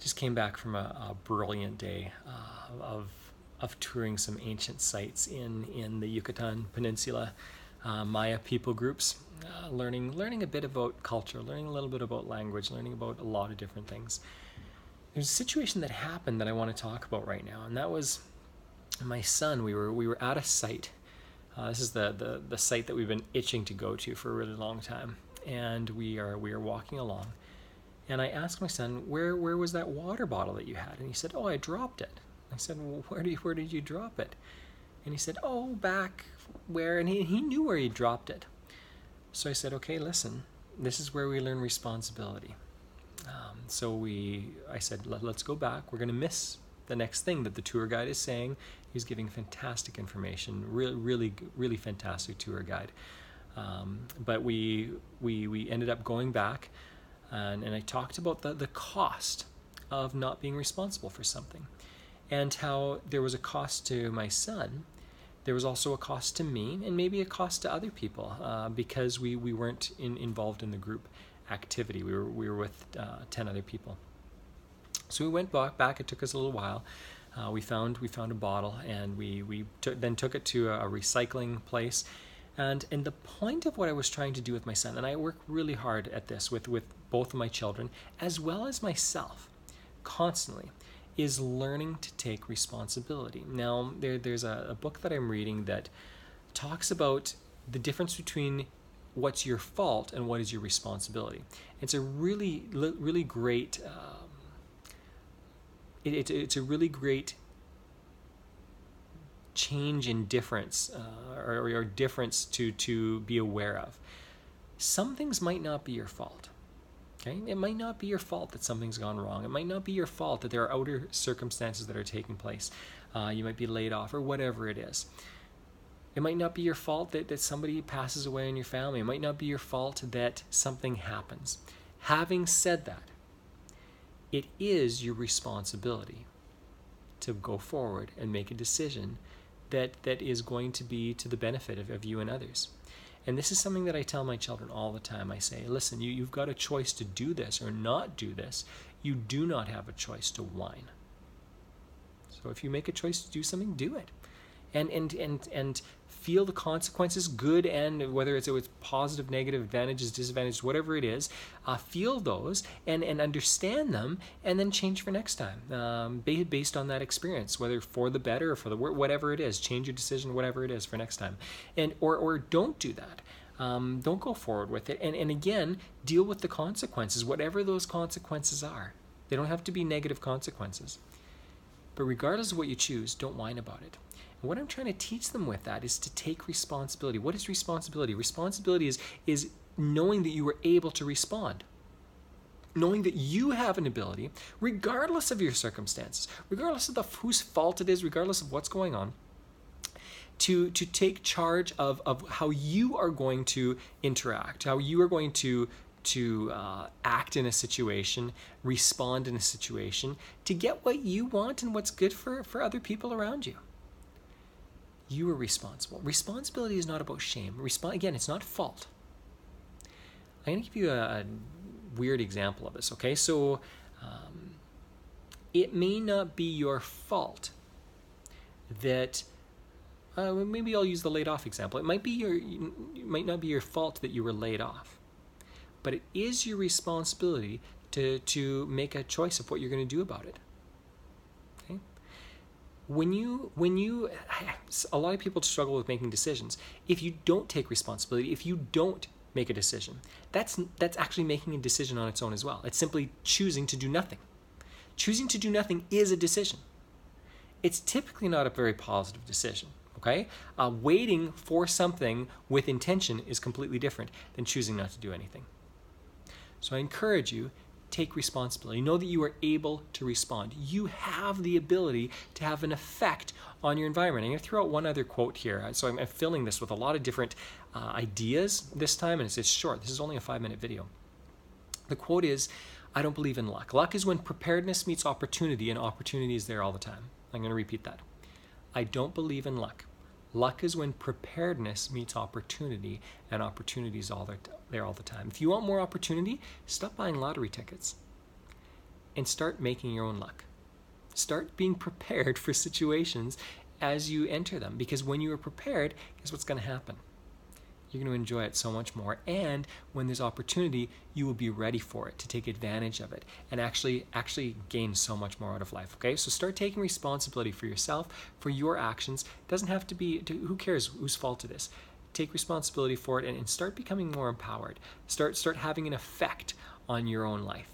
just came back from a brilliant day of touring some ancient sites in the Yucatan Peninsula, Maya people groups, learning a bit about culture, learning a little bit about language, learning about a lot of different things. There's a situation that happened that I want to talk about right now, and that was my son. We were at a site. This is the site that we've been itching to go to for a really long time, and we are walking along. And I asked my son, where was that water bottle that you had? And he said, oh, I dropped it. I said, well, where did you drop it? And he said, oh, back where? And he knew where he dropped it. So I said, okay, listen, this is where we learn responsibility. I said, let's go back. We're going to miss the next thing that the tour guide is saying. He's giving fantastic information, really fantastic tour guide. But we ended up going back. And I talked about the cost of not being responsible for something, and how there was a cost to my son. There was also a cost to me, and maybe a cost to other people, because we weren't involved in the group activity. We were with 10 other people. So we went back. It took us a little while. We found a bottle, and we took it to a recycling place. And the point of what I was trying to do with my son, and I work really hard at this with both of my children, as well as myself, constantly, is learning to take responsibility. Now, there's a book that I'm reading that talks about the difference between what's your fault and what is your responsibility. It's a really great, it's a really great change in difference, or difference to be aware of. Some things might not be your fault. Okay? It might not be your fault that something's gone wrong. It might not be your fault that there are outer circumstances that are taking place. You might be laid off, or whatever it is. It might not be your fault that somebody passes away in your family. It might not be your fault that something happens. Having said that, it is your responsibility to go forward and make a decision that is going to be to the benefit of you and others. And this is something that I tell my children all the time. I say, listen, you've got a choice to do this or not do this. You do not have a choice to whine. So if you make a choice to do something, do it. And feel the consequences, good and whether it's positive, negative, advantages, disadvantages, whatever it is, feel those and understand them, and then change for next time based on that experience, whether for the better or for the worse, whatever it is. Change your decision, whatever it is, for next time, or don't do that. Don't go forward with it, and again, deal with the consequences, whatever those consequences are. They don't have to be negative consequences, but regardless of what you choose, don't whine about it. What I'm trying to teach them with that is to take responsibility. What is responsibility? Responsibility is knowing that you were able to respond. Knowing that you have an ability, regardless of your circumstances, regardless of whose fault it is, regardless of what's going on, to take charge of how you are going to interact, how you are going to act in a situation, respond in a situation, to get what you want and what's good for other people around you. You are responsible. Responsibility is not about shame. Again, it's not fault. I'm going to give you a weird example of this, okay? So it may not be your fault that, maybe I'll use the laid off example. It might not be your fault that you were laid off, but it is your responsibility to make a choice of what you're going to do about it. When you, a lot of people struggle with making decisions. If you don't take responsibility, if you don't make a decision, that's actually making a decision on its own as well. It's simply choosing to do nothing. Choosing to do nothing is a decision. It's typically not a very positive decision, okay? Waiting for something with intention is completely different than choosing not to do anything. So I encourage you, take responsibility. Know that you are able to respond. You have the ability to have an effect on your environment. I'm going to throw out one other quote here. So I'm filling this with a lot of different ideas this time, and it's short. This is only a 5-minute video. The quote is, I don't believe in luck. Luck is when preparedness meets opportunity, and opportunity is there all the time. I'm going to repeat that. I don't believe in luck. Luck is when preparedness meets opportunity, and opportunity is there all the time. If you want more opportunity, stop buying lottery tickets. and start making your own luck. Start being prepared for situations as you enter them, because when you are prepared, guess what's going to happen? You're going to enjoy it so much more, and when there's opportunity, you will be ready for it, to take advantage of it, and actually gain so much more out of life. Okay, so start taking responsibility for yourself, for your actions. It doesn't have to be, who cares whose fault it is. Take responsibility for it, and start becoming more empowered. Start having an effect on your own life.